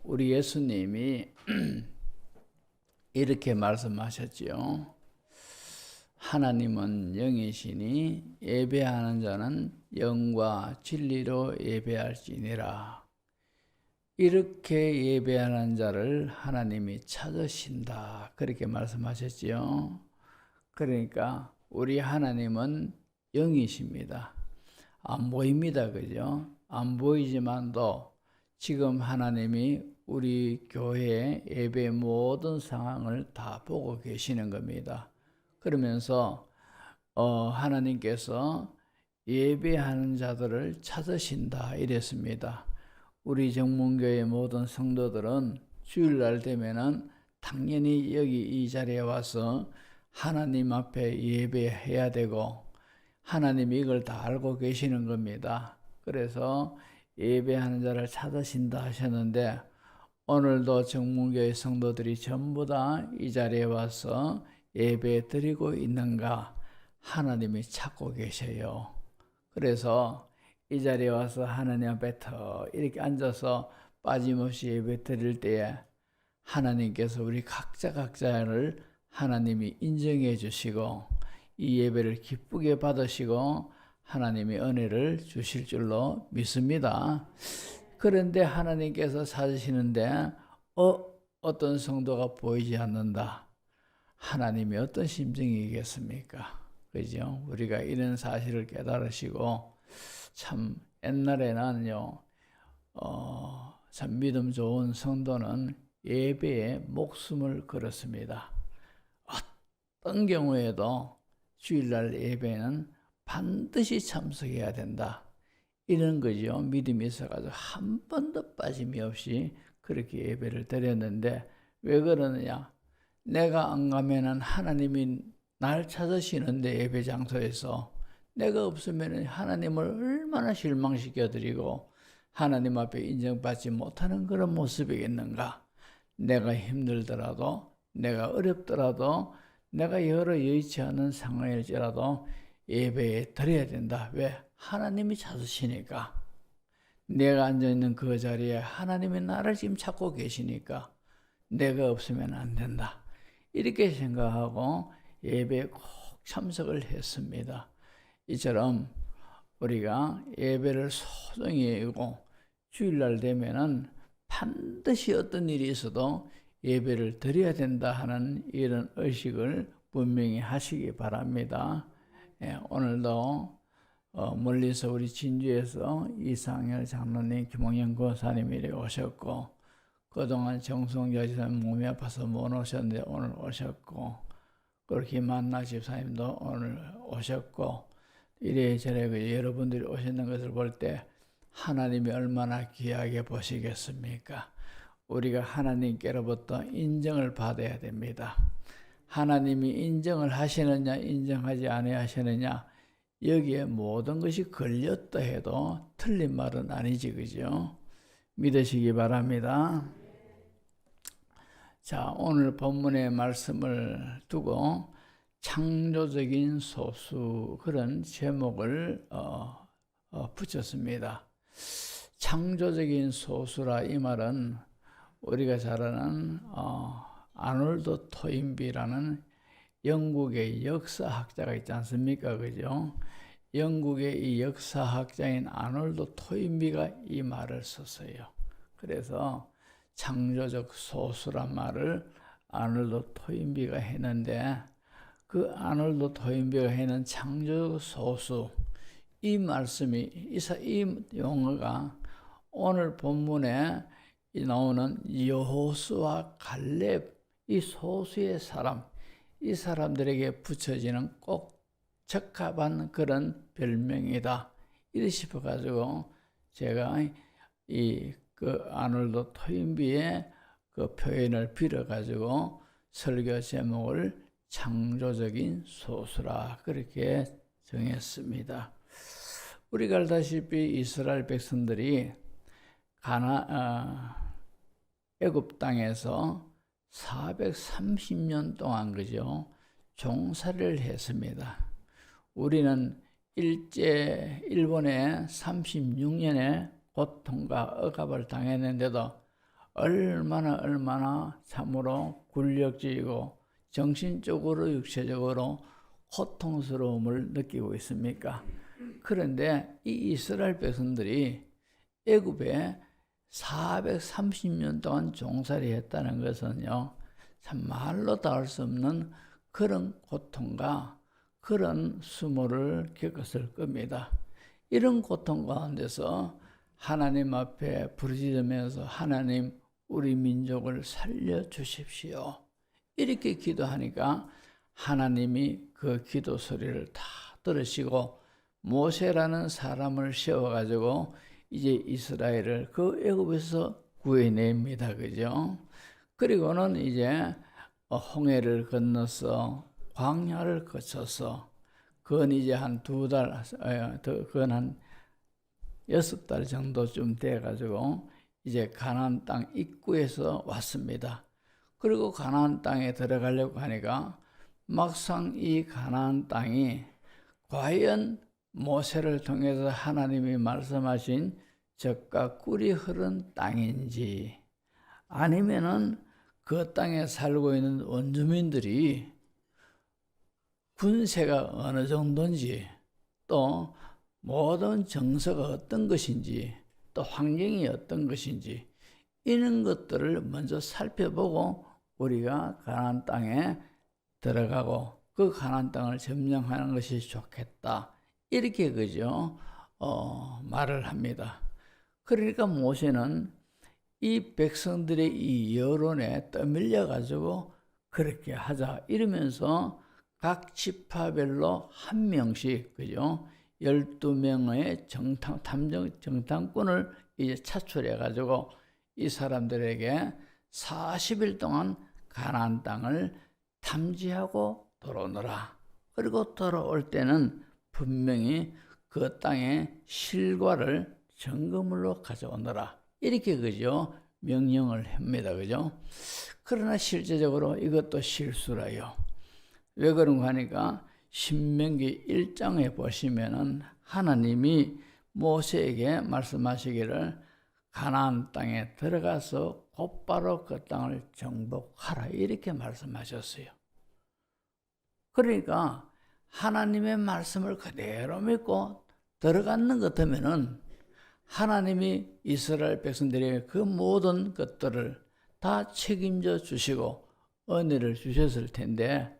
우리 예수님이 이렇게 말씀하셨지요. 하나님은 영이시니 예배하는 자는 영과 진리로 예배할지니라. 이렇게 예배하는 자를 하나님이 찾으신다. 그렇게 말씀하셨지요. 그러니까 우리 하나님은 영이십니다. 안 보입니다. 그죠? 안 보이지만도 지금 하나님이 우리 교회의 예배 모든 상황을 다 보고 계시는 겁니다. 그러면서 하나님께서 예배하는 자들을 찾으신다 이랬습니다. 우리 정문교회 모든 성도들은 주일날 되면은 당연히 여기 이 자리에 와서 하나님 앞에 예배해야 되고 하나님이 이걸 다 알고 계시는 겁니다. 그래서 예배하는 자를 찾으신다 하셨는데 오늘도 정문교회 성도들이 전부 다 이 자리에 와서 예배 드리고 있는가 하나님이 찾고 계셔요. 그래서 이 자리에 와서 하나님 앞에 더 이렇게 앉아서 빠짐없이 예배 드릴 때에 하나님께서 우리 각자를 하나님이 인정해 주시고 이 예배를 기쁘게 받으시고 하나님이 은혜를 주실 줄로 믿습니다. 그런데 하나님께서 찾으시는데 어떤 성도가 보이지 않는다. 하나님이 어떤 심정이겠습니까? 그죠? 우리가 이런 사실을 깨달으시고 참 옛날에는요, 참 믿음 좋은 성도는 예배에 목숨을 걸었습니다. 어떤 경우에도 주일날 예배는 반드시 참석해야 된다. 이런 거죠. 믿음이 있어가지고 한 번도 빠짐이 없이 그렇게 예배를 드렸는데 왜 그러느냐? 내가 안 가면은 하나님이 날 찾으시는데 예배 장소에서 내가 없으면 하나님을 얼마나 실망시켜 드리고 하나님 앞에 인정받지 못하는 그런 모습이겠는가? 내가 힘들더라도 내가 어렵더라도 내가 여러 여의치 않은 상황일지라도 예배에 드려야 된다. 왜? 하나님이 찾으시니까. 내가 앉아있는 그 자리에 하나님이 나를 지금 찾고 계시니까 내가 없으면 안 된다. 이렇게 생각하고 예배에 꼭 참석을 했습니다. 이처럼 우리가 예배를 소중히 여기고 주일날 되면은 반드시 어떤 일이 있어도 예배를 드려야 된다 하는 이런 의식을 분명히 하시기 바랍니다. 오늘도 멀리서 우리 진주에서 이상열 장로님, 김홍영 권사님이 오셨고 그동안 정성자 집사님 몸이 아파서 못 오셨는데 오늘 오셨고 그리고 김한나 집사님도 오늘 오셨고 이래저래 여러분들이 오시는 것을 볼 때 하나님이 얼마나 귀하게 보시겠습니까? 우리가 하나님께로부터 인정을 받아야 됩니다. 하나님이 인정을 하시느냐 인정하지 아니하시느냐 여기에 모든 것이 걸렸다 해도 틀린 말은 아니지, 그죠? 믿으시기 바랍니다. 자, 오늘 본문의 말씀을 두고 창조적인 소수 그런 제목을 붙였습니다. 창조적인 소수라 이 말은 우리가 잘 아는 아놀드 토인비라는 영국의 역사학자가 있지 않습니까? 그죠? 영국의 이 역사학자인 아놀드 토인비가 이 말을 썼어요. 그래서 창조적 소수란 말을 아놀드 토인비가 했는데 그 아놀드 토인비가 해는 창조적 소수 이 말씀이 이 용어가 오늘 본문에 나오는 여호수아 갈렙 이 소수의 사람 이 사람들에게 붙여지는 꼭 적합한 그런 별명이다. 이래 싶어가지고 제가 그 아놀드 토인비의 그 표현을 빌어가지고 설교 제목을 창조적인 소수라 그렇게 정했습니다. 우리가 알다시피 이스라엘 백성들이 애굽 땅에서 430년 동안 그죠 종살이를 했습니다. 우리는 일본에 36년의 고통과 억압을 당했는데도 얼마나 참으로 굴욕적이고 정신적으로 육체적으로 고통스러움을 느끼고 있습니까? 그런데 이 이스라엘 백성들이 애굽에 430년 동안 종살이 했다는 것은요, 참 말로 다 할 수 없는 그런 고통과 그런 수모를 겪었을 겁니다. 이런 고통 가운데서 하나님 앞에 부르짖으면서 하나님, 우리 민족을 살려주십시오. 이렇게 기도하니까 하나님이 그 기도 소리를 다 들으시고 모세라는 사람을 세워가지고 이제 이스라엘을 그 애굽에서 구해냅니다. 그죠? 그리고는 이제 홍해를 건너서 광야를 거쳐서 그건 이제 한 2달, 그건 한 6달 정도쯤 돼가지고 이제 가나안 땅 입구에서 왔습니다. 그리고 가나안 땅에 들어가려고 하니까 막상 이 가나안 땅이 과연 모세를 통해서 하나님이 말씀하신 젖과 꿀이 흐른 땅인지 아니면은 그 땅에 살고 있는 원주민들이 군세가 어느 정도인지 또 모든 정서가 어떤 것인지 또 환경이 어떤 것인지 이런 것들을 먼저 살펴보고 우리가 가나안 땅에 들어가고 그 가나안 땅을 점령하는 것이 좋겠다. 이렇게 그죠? 말을 합니다. 그러니까 모세는 이 백성들의 이 여론에 떠밀려 가지고 그렇게 하자 이러면서 각 지파별로 한 명씩 그죠? 12명의 정탐꾼을 이제 차출해 가지고 이 사람들에게 40일 동안 가나안 땅을 탐지하고 돌아오너라. 그리고 돌아올 때는 분명히 그 땅의 실과를 증거물로 가져오너라. 이렇게 그죠? 명령을 합니다. 그죠? 그러나 실제적으로 이것도 실수라요. 왜 그런가 하니까 신명기 1장에 보시면은 하나님이 모세에게 말씀하시기를 가나안 땅에 들어가서 곧바로 그 땅을 정복하라 이렇게 말씀하셨어요. 그러니까 하나님의 말씀을 그대로 믿고 들어가는 것 같으면은 하나님이 이스라엘 백성들에게 그 모든 것들을 다 책임져 주시고 은혜를 주셨을 텐데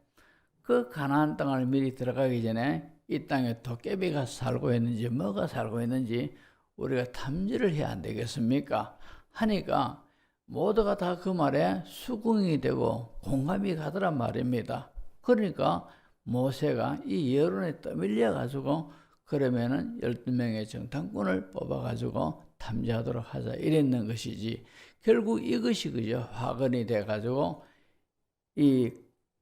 그 가나안 땅을 미리 들어가기 전에 이 땅에 도깨비가 살고 있는지 뭐가 살고 있는지 우리가 탐지를 해야 안 되겠습니까? 하니까 모두가 다 그 말에 수긍이 되고 공감이 가더란 말입니다. 그러니까 모세가 이 여론에 떠밀려 가지고 그러면은 12명의 정탐꾼을 뽑아 가지고 탐지하도록 하자 이랬는 것이지 결국 이것이 그저 화근이 돼 가지고 이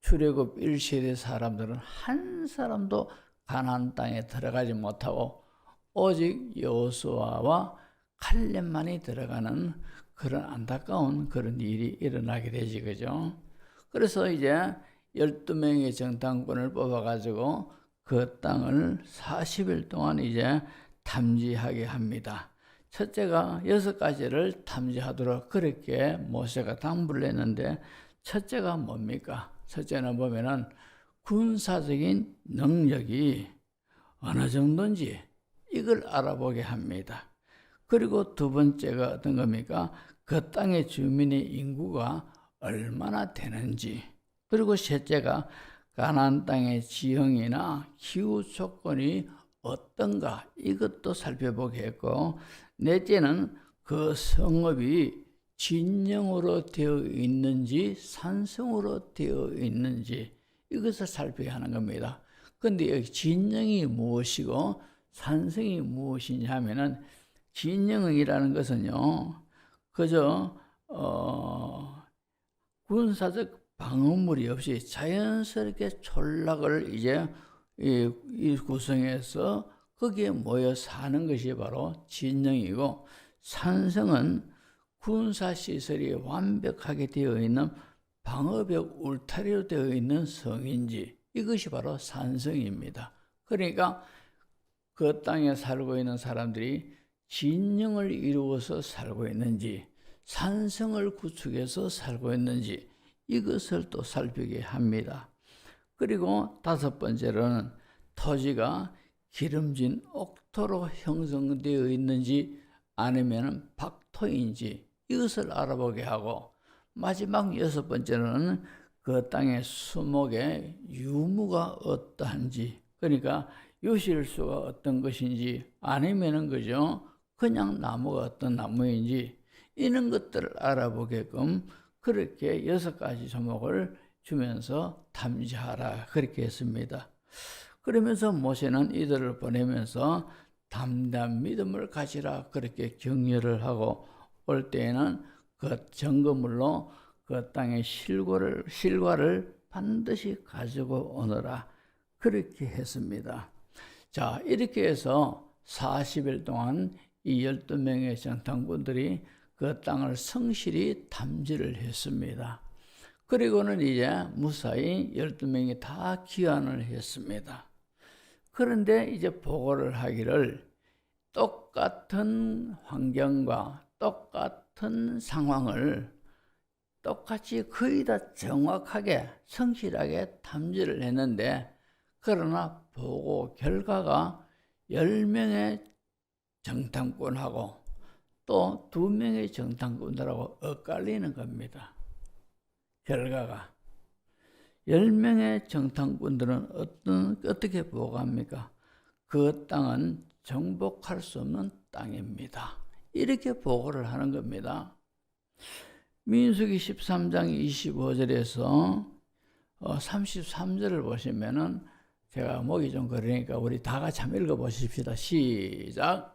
출애굽 1세대 사람들은 한 사람도 가나안 땅에 들어가지 못하고 오직 여호수아와 칼렙만이 들어가는 그런 안타까운 그런 일이 일어나게 되지 그죠? 그래서 이제 12명의 정탐꾼을 뽑아가지고 그 땅을 40일 동안 이제 탐지하게 합니다. 첫째가 6가지를 탐지하도록 그렇게 모세가 당부를 했는데 첫째가 뭡니까? 첫째는 보면은 군사적인 능력이 어느 정도인지 이걸 알아보게 합니다. 그리고 두 번째가 어떤 겁니까? 그 땅의 주민의 인구가 얼마나 되는지 그리고 셋째가 가나안 땅의 지형이나 기후 조건이 어떤가 이것도 살펴보게 했고 넷째는 그 성읍이 진영으로 되어 있는지 산성으로 되어 있는지 이것을 살펴야 하는 겁니다. 그런데 여기 진영이 무엇이고 산성이 무엇이냐 하면은 진영이라는 것은요 그저 군사적 방어물이 없이 자연스럽게 촌락을 이제 이 구성해서 거기에 모여 사는 것이 바로 진영이고 산성은 군사시설이 완벽하게 되어 있는 방어벽 울타리로 되어 있는 성인지 이것이 바로 산성입니다. 그러니까 그 땅에 살고 있는 사람들이 진영을 이루어서 살고 있는지 산성을 구축해서 살고 있는지 이것을 또 살피게 합니다. 그리고 다섯 번째로는 토지가 기름진 옥토로 형성되어 있는지 아니면 박토인지 이것을 알아보게 하고, 마지막 여섯 번째로는 그 땅의 수목의 유무가 어떠한지, 그러니까 요실수가 어떤 것인지 아니면은 그죠 그냥 나무가 어떤 나무인지 이런 것들을 알아보게끔 그렇게 여섯 가지 조목을 주면서 탐지하라 그렇게 했습니다. 그러면서 모세는 이들을 보내면서 담대한 믿음을 가지라 그렇게 격려를 하고, 올 때에는 그 증거물로 그 땅의 실과를 반드시 가지고 오너라 그렇게 했습니다. 자, 이렇게 해서 40일 동안 이 12명의 정탐꾼들이 그 땅을 성실히 탐지를 했습니다. 그리고는 이제 무사히 12명이 다 귀환을 했습니다. 그런데 이제 보고를 하기를 똑같은 환경과 똑같은 상황을 똑같이 거의 다 정확하게 성실하게 탐지를 했는데, 그러나 보고 결과가 10명의 정탐꾼하고 또 2명의 정탐꾼들하고 엇갈리는 겁니다. 결과가 10명의 정탐꾼들은 어떻게 보고합니까? 그 땅은 정복할 수 없는 땅입니다. 이렇게 보고를 하는 겁니다. 민수기 13장 25절에서 33절을 보시면은 제가 목이 좀 그러니까 우리 다 같이 한번 읽어보십시다. 시작.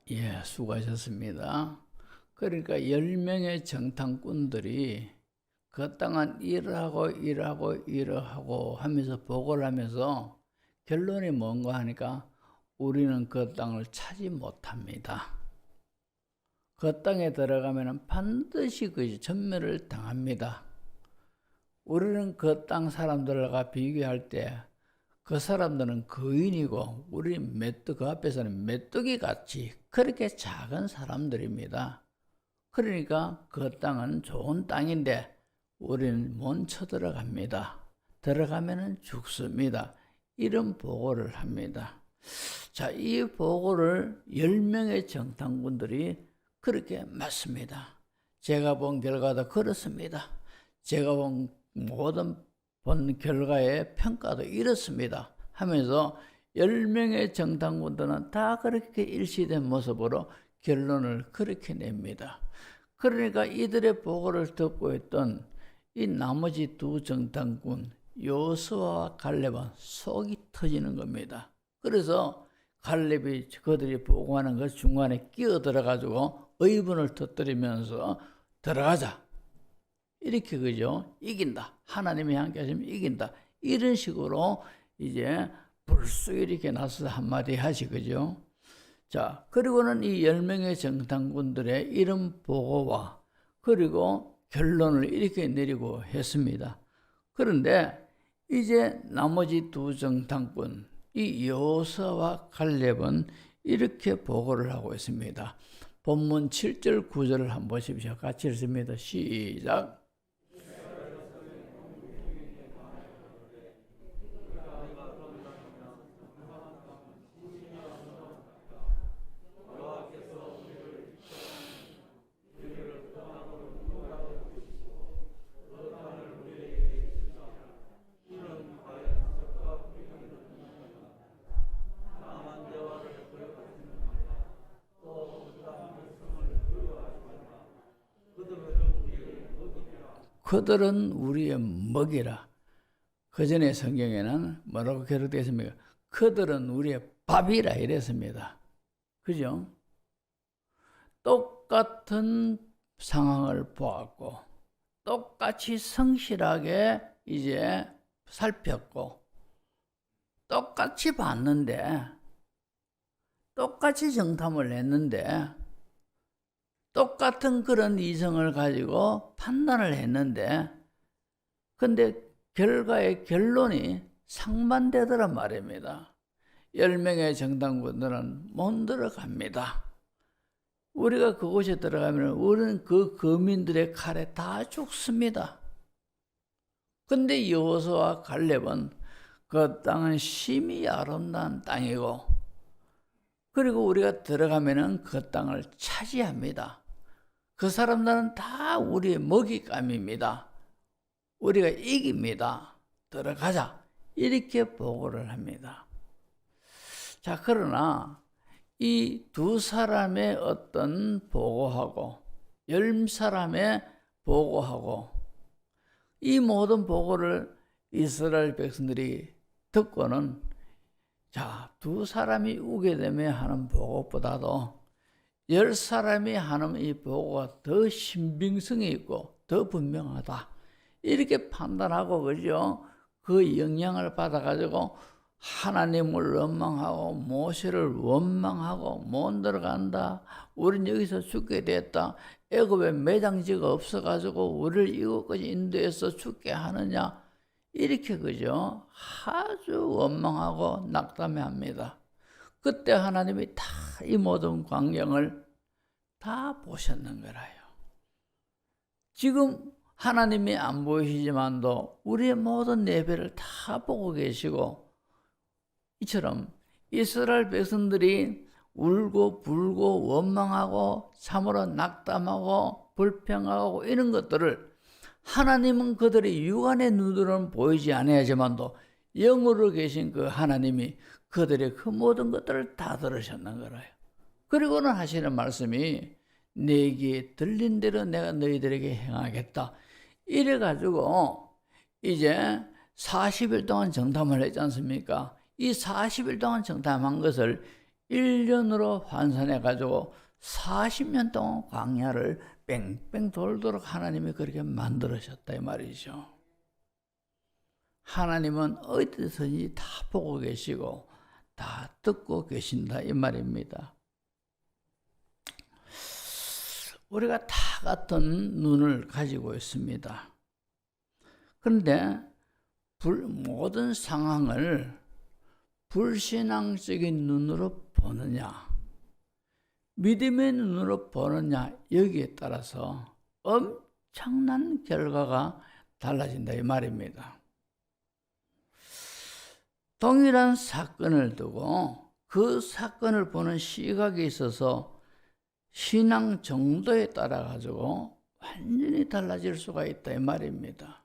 예, 수고하셨습니다. 그러니까 10명의 정탐꾼들이 그 땅은 이러하고 하면서 보고를 하면서 결론이 뭔가 하니까 우리는 그 땅을 차지 못합니다. 그 땅에 들어가면 반드시 그 전멸을 당합니다. 우리는 그 땅 사람들과 비교할 때 그 사람들은 거인이고 우리 그 앞에서는 메뚜기 같이 그렇게 작은 사람들입니다. 그러니까 그 땅은 좋은 땅인데 우리는 못 쳐들어갑니다. 들어가면은 죽습니다. 이런 보고를 합니다. 자, 이 보고를 10명의 정탐꾼들이 그렇게 맞습니다. 제가 본 결과도 그렇습니다. 제가 본 모든 결과의 평가도 이렇습니다 하면서 10명의 정탐꾼들은 다 그렇게 일치된 모습으로 결론을 그렇게 냅니다. 그러니까 이들의 보고를 듣고 있던 이 나머지 두 정탐꾼 여호수아와 갈렙은 속이 터지는 겁니다. 그래서 갈렙이 그들이 보고하는 것 중간에 끼어들어 가지고 의분을 터뜨리면서 들어가자. 이렇게 그죠? 이긴다. 하나님이 함께 하시면 이긴다. 이런 식으로 이제 불쑥 이렇게 나서서 한마디 하시 그죠? 자, 그리고는 이 10명의 정탐꾼들의 이름 보고와 그리고 결론을 이렇게 내리고 했습니다. 그런데 이제 나머지 두 정탐꾼, 이 여호수아와 갈렙은 이렇게 보고를 하고 있습니다. 본문 7절 9절을 한번 보십시오. 같이 읽습니다. 시작. 그들은 우리의 먹이라. 그 전에 성경에는 뭐라고 기록되어 있습니까? 그들은 우리의 밥이라 이랬습니다. 그죠? 똑같은 상황을 보았고 똑같이 성실하게 이제 살폈고 똑같이 봤는데 똑같이 정탐을 했는데 똑같은 그런 이성을 가지고 판단을 했는데 근데 결과의 결론이 상반되더란 말입니다. 10명의 정탐꾼들은 못 들어갑니다. 우리가 그곳에 들어가면 우리는 그 거민들의 칼에 다 죽습니다. 근데 여호수아와 갈렙은 그 땅은 심히 아름다운 땅이고 그리고 우리가 들어가면은 그 땅을 차지합니다. 그 사람들은 다 우리의 먹잇감입니다. 우리가 이깁니다. 들어가자. 이렇게 보고를 합니다. 자, 그러나 이 두 사람의 어떤 보고하고 10사람의 보고하고 이 모든 보고를 이스라엘 백성들이 듣고는 자, 두 사람이 우게 되면 하는 보고보다도 10사람이 하는 이 보고가 더 신빙성이 있고 더 분명하다. 이렇게 판단하고 그죠? 그 영향을 받아가지고 하나님을 원망하고 모세를 원망하고 못 들어간다. 우린 여기서 죽게 됐다. 애굽에 매장지가 없어가지고 우리를 이곳까지 인도해서 죽게 하느냐. 이렇게 그죠? 아주 원망하고 낙담해합니다. 그때 하나님이 다 이 모든 광경을 다 보셨는 거라요. 지금 하나님이 안 보이시지만도 우리의 모든 예배를 다 보고 계시고 이처럼 이스라엘 백성들이 울고 불고 원망하고 참으로 낙담하고 불평하고 이런 것들을 하나님은 그들의 육안의 눈으로는 보이지 않아야지만도 영으로 계신 그 하나님이 그들의 그 모든 것들을 다 들으셨는 거라요. 그리고는 하시는 말씀이 내 귀에 들린 대로 내가 너희들에게 행하겠다. 이래가지고 이제 40일 동안 정탐을 했지 않습니까? 이 40일 동안 정탐한 것을 1년으로 환산해가지고 40년 동안 광야를 뺑뺑 돌도록 하나님이 그렇게 만들으셨다 이 말이죠. 하나님은 어디서든지 다 보고 계시고 다 듣고 계신다 이 말입니다. 우리가 다 같은 눈을 가지고 있습니다. 그런데 모든 상황을 불신앙적인 눈으로 보느냐 믿음의 눈으로 보느냐 여기에 따라서 엄청난 결과가 달라진다 이 말입니다. 동일한 사건을 두고 그 사건을 보는 시각에 있어서 신앙 정도에 따라 가지고 완전히 달라질 수가 있다 이 말입니다.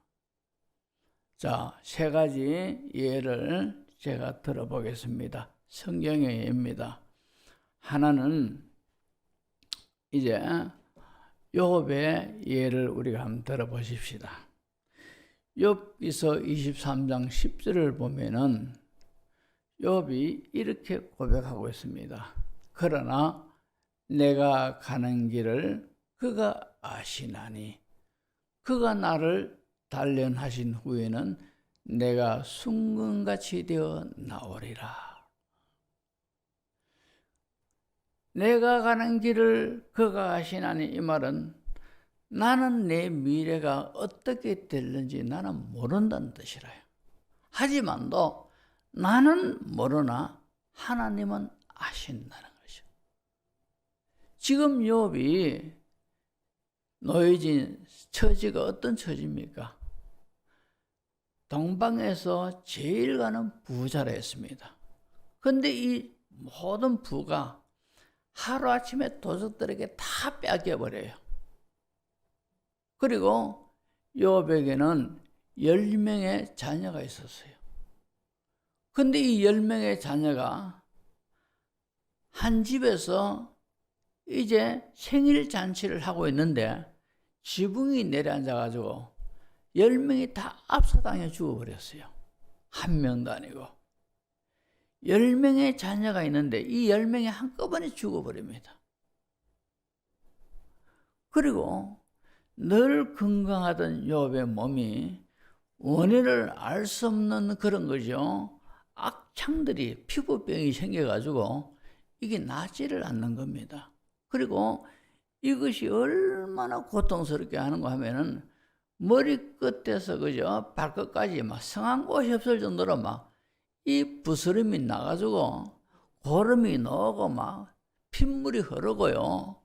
자, 세 가지 예를 제가 들어보겠습니다. 성경의 예입니다. 하나는 이제 욥의 예를 우리가 한번 들어보십시다. 욥기서 23장 10절을 보면은 욥이 이렇게 고백하고 있습니다. 그러나 내가 가는 길을 그가 아시나니 그가 나를 단련하신 후에는 내가 순금같이 되어 나오리라. 내가 가는 길을 그가 아시나니, 이 말은 나는 내 미래가 어떻게 될는지 나는 모른다는 뜻이라요. 하지만도 나는 모르나 하나님은 아신다는 거죠. 지금 욥이 놓여진 처지가 어떤 처지입니까? 동방에서 제일 가는 부자라 했습니다. 그런데 이 모든 부가 하루아침에 도적들에게 다 뺏겨버려요. 그리고 욥에게는 10명의 자녀가 있었어요. 근데 이 10명의 자녀가 한 집에서 이제 생일 잔치를 하고 있는데 지붕이 내려앉아가지고 10명이 다 압사당해 죽어버렸어요. 한 명도 아니고. 10명의 자녀가 있는데 이 10명이 한꺼번에 죽어버립니다. 그리고 늘 건강하던 욥의 몸이 원인을 알 수 없는 그런 거죠. 악창들이, 피부병이 생겨가지고 이게 낫지를 않는 겁니다. 그리고 이것이 얼마나 고통스럽게 하는가 하면은 머리끝에서 그죠 발끝까지 막 성한 곳이 없을 정도로 막 이 부스럼이 나가지고 고름이 나오고 막 핏물이 흐르고요.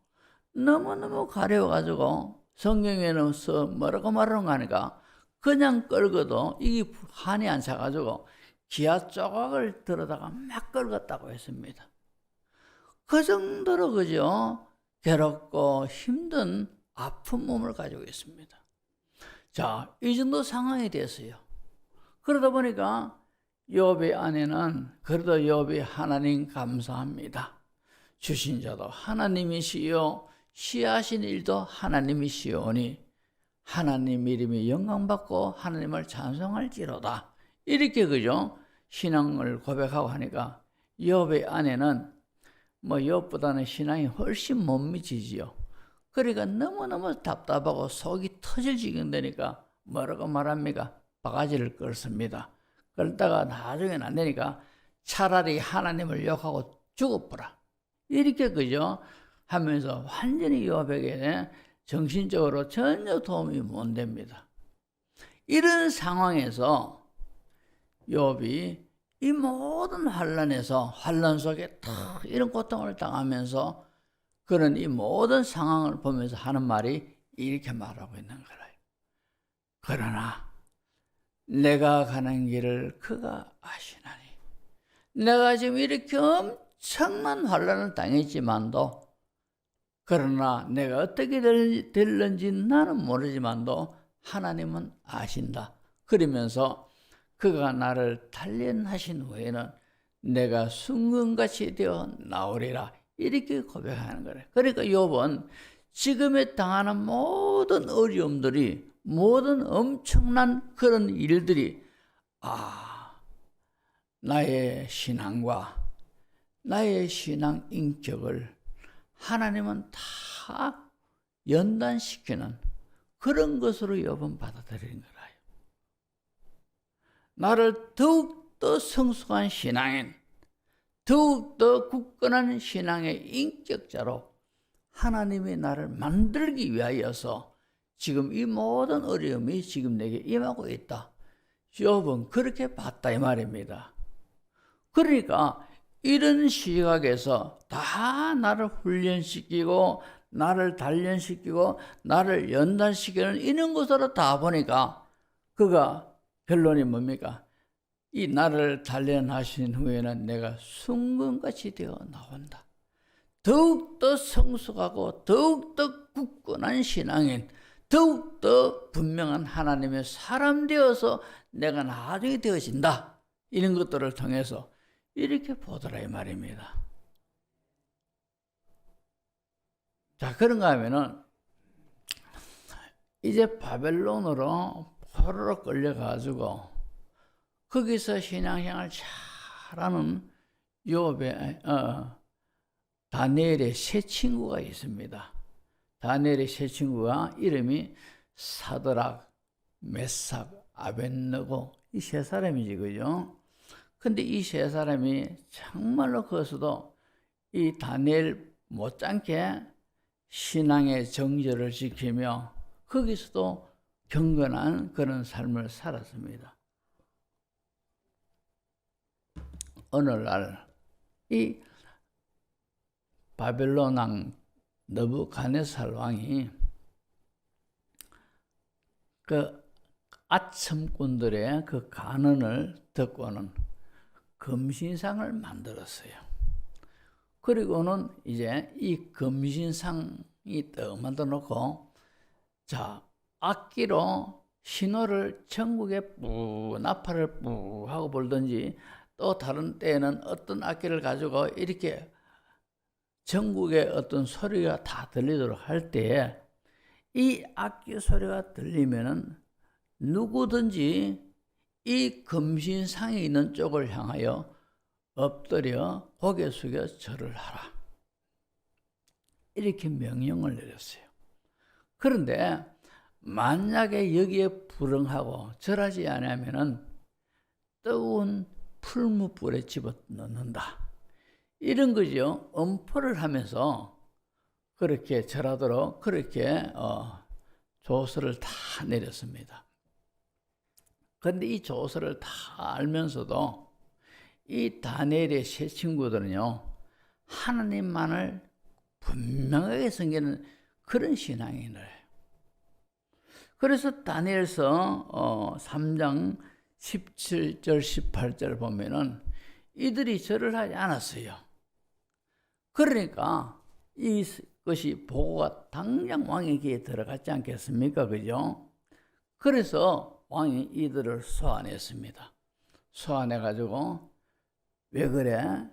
너무너무 가려워가지고 성경에는 뭐라고 말하는 하니까 그냥 끌고도 이게 한이 안 차가지고 기아 조각을 들어다가 막 끌었다고 했습니다. 그 정도로 그죠 괴롭고 힘든 아픈 몸을 가지고 있습니다. 자, 이 정도 상황이 됐어요. 그러다 보니까 욥의 아내는 그래도 욥이 하나님 감사합니다. 주신 자도 하나님이시요 시하신 일도 하나님이시오니 하나님 이름이 영광받고 하나님을 찬송할지로다. 이렇게 그죠 신앙을 고백하고 하니까 욥의 아내는 뭐 욥보다는 신앙이 훨씬 못 미치지요. 그러니까 너무너무 답답하고 속이 터질 지경 되니까 뭐라고 말합니까? 바가지를 긁습니다. 그러다가 나중에는 안 되니까 차라리 하나님을 욕하고 죽어보라. 이렇게 그죠 하면서 완전히 욥에게 정신적으로 전혀 도움이 못 됩니다. 이런 상황에서 욥이 이 모든 환난에서 환난 속에 다 이런 고통을 당하면서 그런 이 모든 상황을 보면서 하는 말이 이렇게 말하고 있는 거예요. 그러나 내가 가는 길을 그가 아시나니. 내가 지금 이렇게 엄청난 환난을 당했지만도 그러나 내가 어떻게 될는지 나는 모르지만도 하나님은 아신다. 그러면서 그가 나를 단련하신 후에는 내가 순금같이 되어 나오리라. 이렇게 고백하는 거예요. 그러니까 욥은 지금에 당하는 모든 어려움들이 모든 엄청난 그런 일들이 나의 신앙과 나의 신앙 인격을 하나님은 다 연단시키는 그런 것으로 욥은 받아들이는 거라요. 나를 더욱더 성숙한 신앙인, 더욱더 굳건한 신앙의 인격자로 하나님이 나를 만들기 위하여서 지금 이 모든 어려움이 지금 내게 임하고 있다. 욥은 그렇게 봤다 이 말입니다. 그러니까 이런 시각에서 다 나를 훈련시키고 나를 단련시키고 나를 연단시키는 이런 것으로 다 보니까 그가 결론이 뭡니까? 이 나를 단련하신 후에는 내가 순금같이 되어 나온다. 더욱더 성숙하고 더욱더 굳건한 신앙인, 더욱더 분명한 하나님의 사람 되어서 내가 나중에 되어진다. 이런 것들을 통해서 이렇게 보더라 이 말입니다. 자, 그런가 하면은 이제 바벨론으로 포로로 끌려가지고 거기서 신앙생활 잘하는 욥의 다니엘의 세 친구가 있습니다. 다니엘의 세 친구가 이름이 사드락, 메삭, 아벳느고 이 세 사람이지, 그죠? 근데 이 세 사람이 정말로 거기서도 이 다니엘 못지않게 신앙의 정절을 지키며 거기서도 경건한 그런 삶을 살았습니다. 어느 날 이 바벨론 왕 느부갓네살 왕이 그 아첨꾼들의 그 간언을 듣고는 금신상을 만들었어요. 그리고는 이제 이 금신상이 떡 만들어 놓고, 자, 악기로 신호를 전국에 뿌, 나팔을 뿌 하고 불든지, 또 다른 때에는 어떤 악기를 가지고 이렇게 전국에 어떤 소리가 다 들리도록 할 때에 이 악기 소리가 들리면은 누구든지 이 금신상이 있는 쪽을 향하여 엎드려 고개 숙여 절을 하라. 이렇게 명령을 내렸어요. 그런데 만약에 여기에 불응하고 절하지 않으면은 뜨거운 풀무불에 집어넣는다. 이런 거죠. 엄포를 하면서 그렇게 절하도록 그렇게 조서를 다 내렸습니다. 그런데 이 조서를 다 알면서도 이 다니엘의 세 친구들은요, 하나님만을 분명하게 섬기는 그런 신앙인을 해요. 그래서 다니엘서 3장 17절 18절 보면은 이들이 절을 하지 않았어요. 그러니까 이것이 보고가 당장 왕의 귀에 들어갔지 않겠습니까? 그죠? 그래서 왕이 이들을 소환했습니다. 소환해가지고, 왜 그래?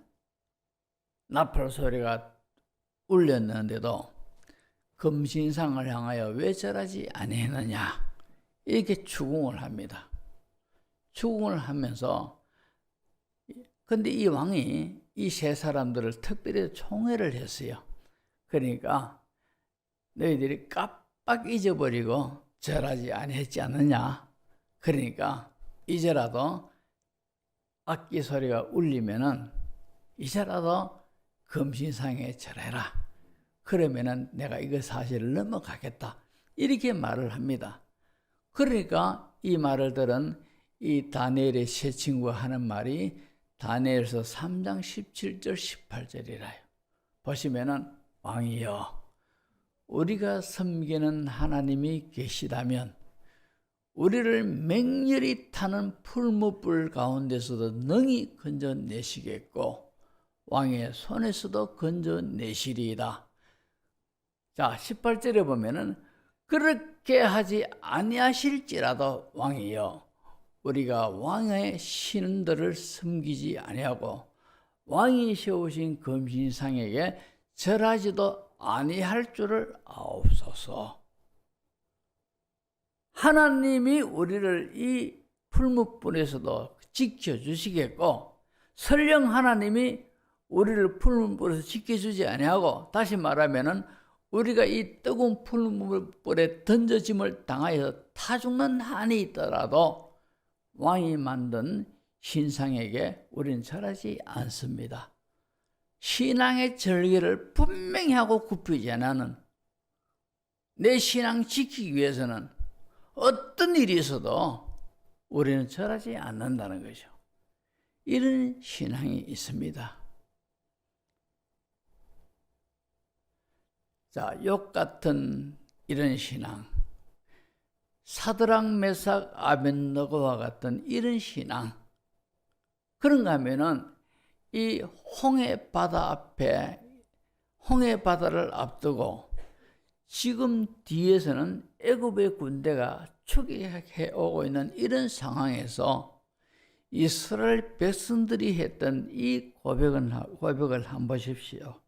나팔 소리가 울렸는데도 금신상을 향하여 왜 절하지 아니했느냐? 이렇게 추궁을 합니다. 추궁을 하면서, 근데 이 왕이 이 세 사람들을 특별히 총회를 했어요. 그러니까 너희들이 깜빡 잊어버리고 절하지 아니했지 않느냐? 그러니까 이제라도 악기 소리가 울리면은 이제라도 금신상에 절해라. 그러면은 내가 이거 사실을 넘어가겠다. 이렇게 말을 합니다. 그러니까 이 말을 들은 이 다니엘의 세 친구가 하는 말이 다니엘서 3장 17절 18절이라요. 보시면은, 왕이여, 우리가 섬기는 하나님이 계시다면 우리를 맹렬히 타는 풀무불 가운데서도 능히 건져내시겠고 왕의 손에서도 건져내시리이다. 자, 18절에 보면은, 그렇게 하지 아니하실지라도 왕이여, 우리가 왕의 신들을 섬기지 아니하고 왕이 세우신 금신상에게 절하지도 아니할 줄을 아옵소서. 하나님이 우리를 이 풀무불에서도 지켜주시겠고, 설령 하나님이 우리를 풀무불에서 지켜주지 아니하고, 다시 말하면은 우리가 이 뜨거운 풀무불에 던져짐을 당하여서 타 죽는 한이 있더라도 왕이 만든 신상에게 우리는 절하지 않습니다. 신앙의 절개를 분명히 하고 굽히지 않는 내 신앙 지키기 위해서는 어떤 일이 있어도 우리는 절하지 않는다는 거죠. 이런 신앙이 있습니다. 자, 욕 같은 이런 신앙, 사드락 메삭 아벳느고와 같은 이런 신앙, 그런가 하면은 이 홍해 바다 앞에, 홍해 바다를 앞두고 지금 뒤에서는 애굽의 군대가 추격해 오고 있는 이런 상황에서 이스라엘 백성들이 했던 이 고백을 한번 보십시오.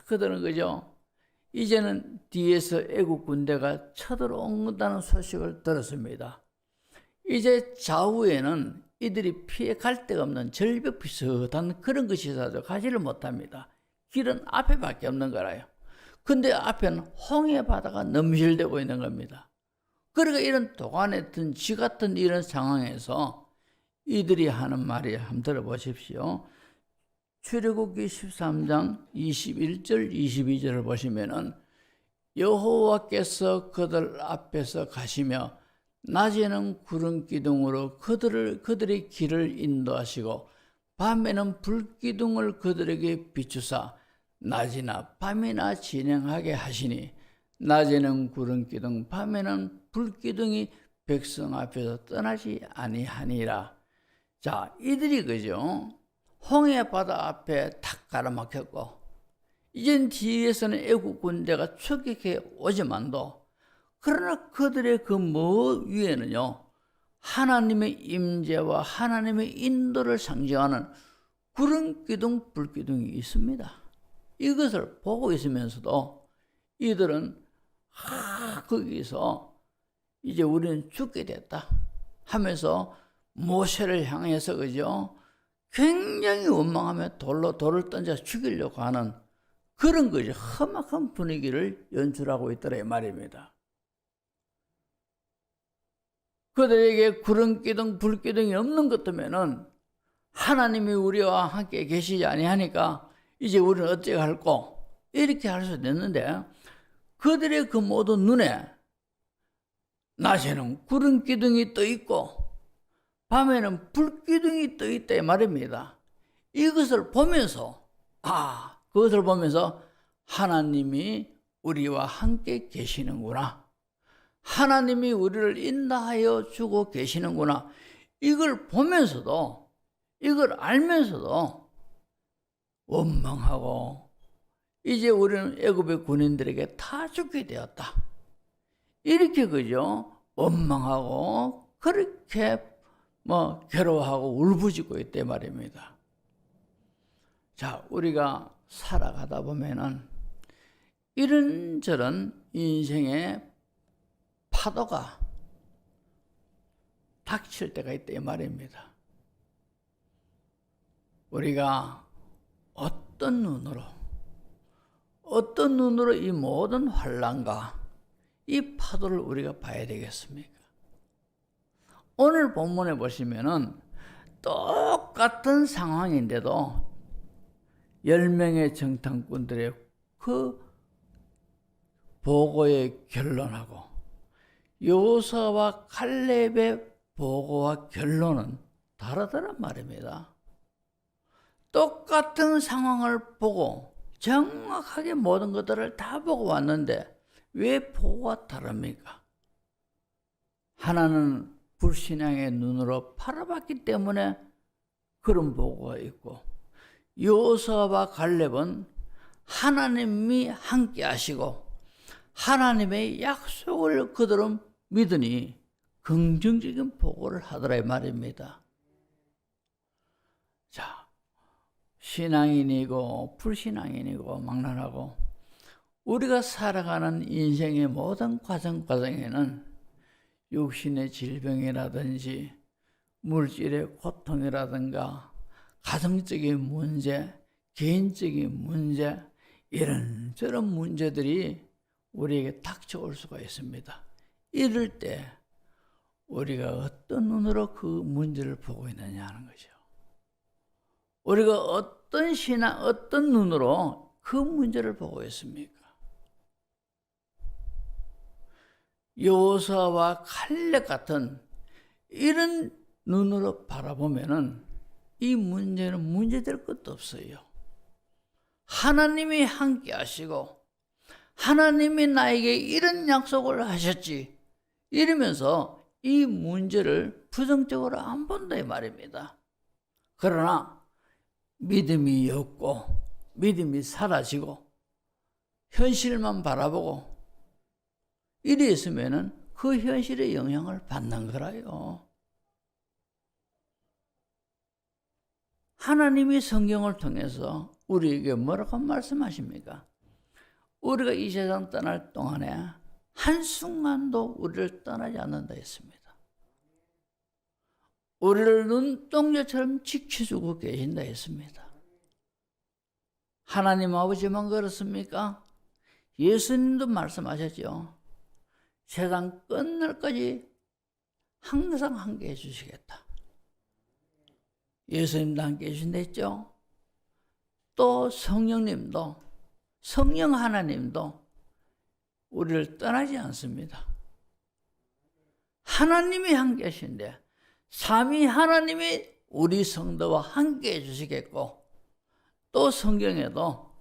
그들은 그죠? 이제는 뒤에서 애국 군대가 쳐들어온다는 소식을 들었습니다. 이제 좌우에는 이들이 피해 갈 데가 없는 절벽 비슷한 그런 것이 있어서 가지를 못합니다. 길은 앞에밖에 없는 거라요. 근데 앞에는 홍해 바다가 넘실대고 있는 겁니다. 그러니까 이런 도가냈던 쥐 같은 이런 상황에서 이들이 하는 말이 한번 들어보십시오. 출애굽기 13장 21절 22절을 보시면은 여호와께서 그들 앞에서 가시며 낮에는 구름 기둥으로 그들의 길을 인도하시고 밤에는 불기둥을 그들에게 비추사 낮이나 밤이나 진행하게 하시니 낮에는 구름 기둥 밤에는 불기둥이 백성 앞에서 떠나지 아니하니라. 자, 이들이 그죠? 홍해 바다 앞에 탁 가로막혔고 이젠 뒤에서는 애국 군대가 추격해 오지만도 그러나 그들의 그 위에는요 하나님의 임재와 하나님의 인도를 상징하는 구름 기둥 불기둥이 있습니다. 이것을 보고 있으면서도 이들은 거기서 이제 우리는 죽게 됐다 하면서 모세를 향해서 그죠? 굉장히 원망하며 돌을 던져 죽이려고 하는 그런 거죠. 험악한 분위기를 연출하고 있더라 이 말입니다. 그들에게 구름 기둥 불기둥이 없는 것 때문에는 하나님이 우리와 함께 계시지 아니하니까 이제 우리는 어찌 할꼬 이렇게 할 수도 있는데 그들의 그 모든 눈에 낮에는 구름 기둥이 떠 있고 밤에는 불기둥이 떠 있다 이 말입니다. 이것을 보면서 그것을 보면서 하나님이 우리와 함께 계시는구나. 하나님이 우리를 인도하여 주고 계시는구나. 이걸 보면서도 이걸 알면서도 원망하고 이제 우리는 애굽의 군인들에게 다 죽게 되었다. 이렇게 그죠? 원망하고 그렇게 괴로워하고 울부짖고 있대 말입니다. 자, 우리가 살아가다 보면은 이런저런 인생의 파도가 닥칠 때가 있다 이 말입니다. 우리가 어떤 눈으로 이 모든 환난과 이 파도를 우리가 봐야 되겠습니까? 오늘 본문에 보시면은 똑같은 상황인데도 10명의 정탐꾼들의 그 보고의 결론하고 여호수아와 칼렙의 보고와 결론은 다르더란 말입니다. 똑같은 상황을 보고 정확하게 모든 것들을 다 보고 왔는데 왜 보고가 다릅니까? 하나는 불신앙의 눈으로 바라봤기 때문에 그런 보고가 있고 여호수아와 갈렙은 하나님이 함께 하시고 하나님의 약속을 그들은 믿으니 긍정적인 보고를 하더라 이 말입니다. 자, 신앙인이고 불신앙인이고 망론하고 우리가 살아가는 인생의 모든 과정에는 육신의 질병이라든지 물질의 고통이라든가 가정적인 문제, 개인적인 문제, 이런저런 문제들이 우리에게 닥쳐올 수가 있습니다. 이럴 때 우리가 어떤 눈으로 그 문제를 보고 있느냐 하는 거죠. 우리가 어떤 눈으로 그 문제를 보고 있습니까? 여호수아와 칼렙 같은 이런 눈으로 바라보면은 이 문제는 문제될 것도 없어요. 하나님이 함께 하시고 하나님이 나에게 이런 약속을 하셨지 이러면서 이 문제를 부정적으로 안 본다 이 말입니다. 그러나 믿음이 없고 믿음이 사라지고 현실만 바라보고 이래 있으면은 그 현실의 영향을 받는 거라요. 하나님이 성경을 통해서 우리에게 뭐라고 말씀하십니까? 우리가 이 세상 떠날 동안에 한순간도 우리를 떠나지 않는다 했습니다. 우리를 눈동자처럼 지켜주고 계신다 했습니다. 하나님 아버지만 그렇습니까? 예수님도 말씀하셨죠. 세상 끝날까지 항상 함께 해주시겠다. 예수님도 함께 해주신댔죠. 또 성령님도, 성령 하나님도 우리를 떠나지 않습니다. 하나님이 함께 하신데 삼위 하나님이 우리 성도와 함께 해주시겠고, 또 성경에도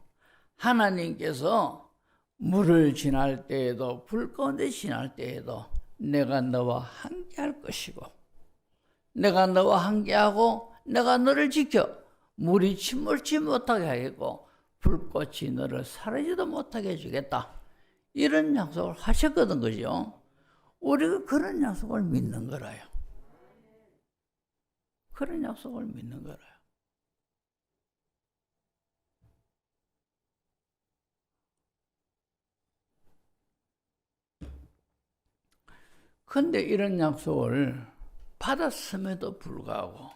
하나님께서 물을 지날 때에도 불 가운데 지날 때에도 내가 너와 함께 할 것이고, 내가 너와 함께하고 내가 너를 지켜 물이 침몰치 못하게 하겠고 불꽃이 너를 사라지도 못하게 해주겠다. 이런 약속을 하셨거든, 그죠? 우리가 그런 약속을 믿는 거라요. 그런 약속을 믿는 거라요. 근데 이런 약속을 받았음에도 불구하고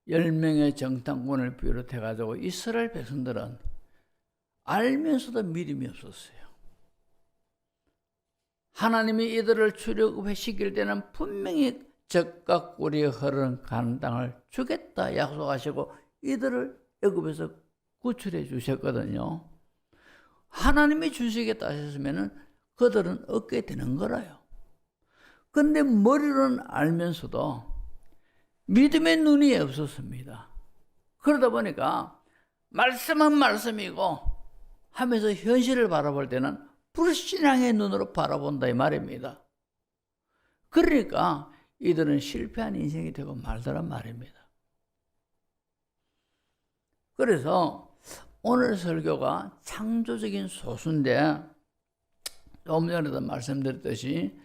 10명의 정탐꾼을 비롯해가지고 이스라엘 백성들은 알면서도 믿음이 없었어요. 하나님이 이들을 출애굽시킬 때는 분명히 젖과 꿀이 흐르는 가나안 땅을 주겠다 약속하시고 이들을 애굽에서 구출해 주셨거든요. 하나님이 주시겠다 하셨으면 그들은 얻게 되는 거라요. 근데 머리로는 알면서도 믿음의 눈이 없었습니다. 그러다 보니까 말씀은 말씀이고 하면서 현실을 바라볼 때는 불신앙의 눈으로 바라본다 이 말입니다. 그러니까 이들은 실패한 인생이 되고 말더란 말입니다. 그래서 오늘 설교가 창조적인 소수인데, 조금 전에도 말씀드렸듯이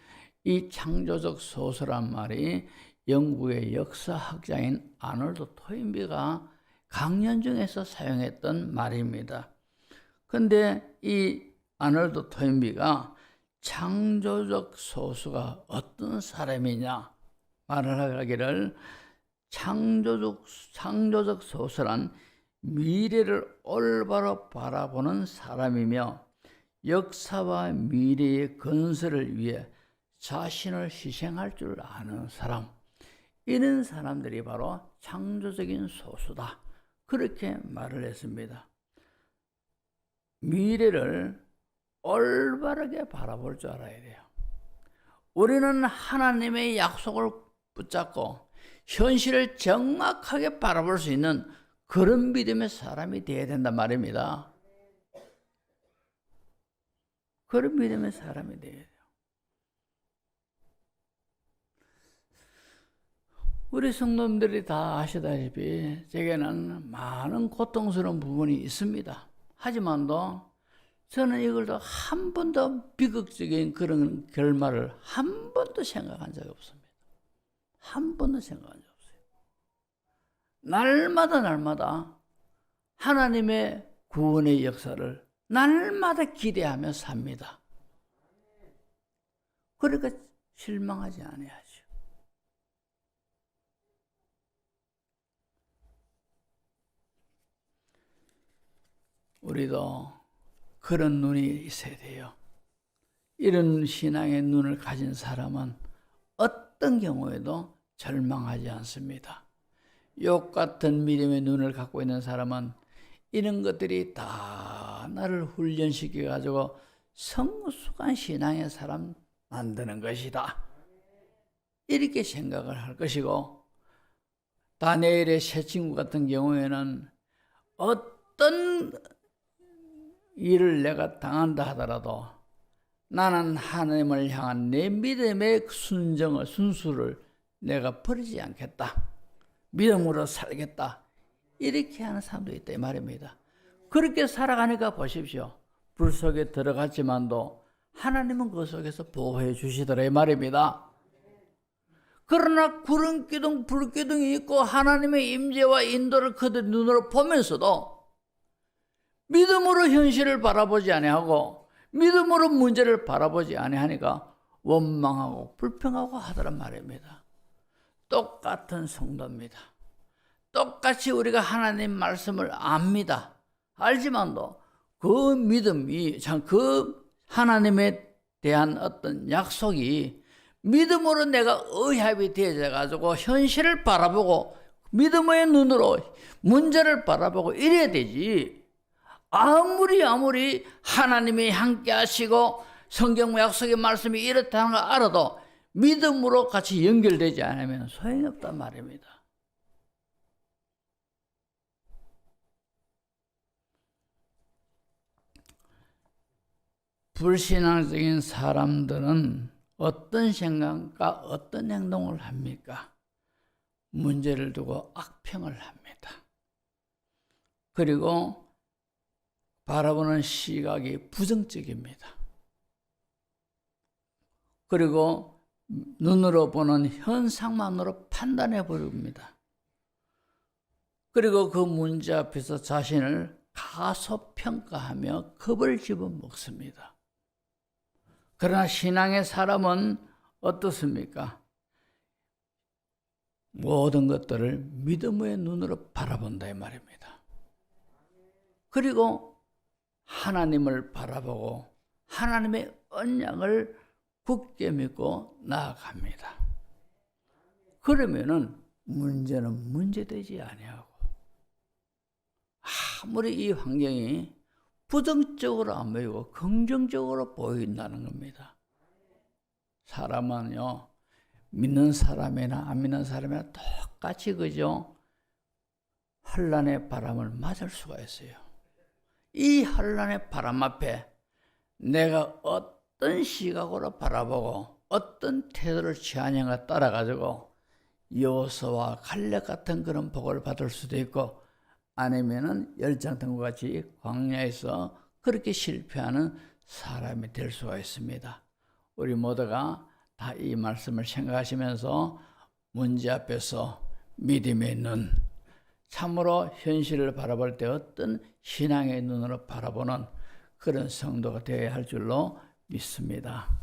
이 창조적 소수란 말이 영국의 역사학자인 아놀드 토인비가 강연 중에서 사용했던 말입니다. 근데 이 아놀드 토인비가 창조적 소수가 어떤 사람이냐 말을 하기를, 창조적 소수란 미래를 올바로 바라보는 사람이며 역사와 미래의 건설을 위해 자신을 희생할 줄 아는 사람, 이런 사람들이 바로 창조적인 소수다, 그렇게 말을 했습니다. 미래를 올바르게 바라볼 줄 알아야 돼요. 우리는 하나님의 약속을 붙잡고 현실을 정확하게 바라볼 수 있는 그런 믿음의 사람이 되어야 된단 말입니다. 그런 믿음의 사람이 되어야 돼요. 우리 성도님들이 다 아시다시피 제게는 많은 고통스러운 부분이 있습니다. 하지만도 저는 이걸 한 번도 비극적인 그런 결말을 한 번도 생각한 적이 없습니다. 한 번도 생각한 적이 없어요. 날마다 하나님의 구원의 역사를 날마다 기대하며 삽니다. 그러니까 실망하지 아니하죠. 우리도 그런 눈이 있어야 돼요. 이런 신앙의 눈을 가진 사람은 어떤 경우에도 절망하지 않습니다. 욥 같은 믿음의 눈을 갖고 있는 사람은 이런 것들이 다 나를 훈련시켜 가지고 성숙한 신앙의 사람 만드는 것이다, 이렇게 생각을 할 것이고, 다니엘의 세 친구 같은 경우에는 어떤 일을 내가 당한다 하더라도 나는 하나님을 향한 내 믿음의 순수를 내가 버리지 않겠다, 믿음으로 살겠다, 이렇게 하는 사람도 있다 이 말입니다. 그렇게 살아가니까 보십시오. 불 속에 들어갔지만도 하나님은 그 속에서 보호해 주시더라 이 말입니다. 그러나 구름 기둥, 불 기둥이 있고 하나님의 임재와 인도를 그들 눈으로 보면서도 믿음으로 현실을 바라보지 아니하고 믿음으로 문제를 바라보지 아니하니까 원망하고 불평하고 하더란 말입니다. 똑같은 성도입니다. 똑같이 우리가 하나님 말씀을 압니다. 알지만도 그 믿음이 참 그 하나님에 대한 어떤 약속이 믿음으로 내가 의합이 되어져 가지고 현실을 바라보고 믿음의 눈으로 문제를 바라보고 이래야 되지. 아무리 하나님이 함께 하시고 성경 약속의 말씀이 이렇다는 걸 알아도 믿음으로 같이 연결되지 않으면 소용이 없단 말입니다. 불신앙적인 사람들은 어떤 생각과 어떤 행동을 합니까? 문제를 두고 악평을 합니다. 그리고 바라보는 시각이 부정적입니다. 그리고 눈으로 보는 현상만으로 판단해 버립니다. 그리고 그 문제 앞에서 자신을 가소평가하며 겁을 집어먹습니다. 그러나 신앙의 사람은 어떻습니까? 모든 것들을 믿음의 눈으로 바라본다 이 말입니다. 그리고 하나님을 바라보고 하나님의 언약을 굳게 믿고 나아갑니다. 그러면은 문제는 문제되지 아니하고 아무리 이 환경이 부정적으로 안 보이고 긍정적으로 보인다는 겁니다. 사람은요, 믿는 사람이나 안 믿는 사람이나 똑같이 그죠? 환난의 바람을 맞을 수가 있어요. 이 환난의 바람 앞에 내가 어떤 시각으로 바라보고 어떤 태도를 취하냐가 따라가지고 여호수아와 갈렙 같은 그런 복을 받을 수도 있고 아니면은 열장통과 같이 광야에서 그렇게 실패하는 사람이 될 수가 있습니다. 우리 모두가 다 이 말씀을 생각하시면서 문제 앞에서 믿음의 눈, 참으로 현실을 바라볼 때 어떤 신앙의 눈으로 바라보는 그런 성도가 되어야 할 줄로 믿습니다.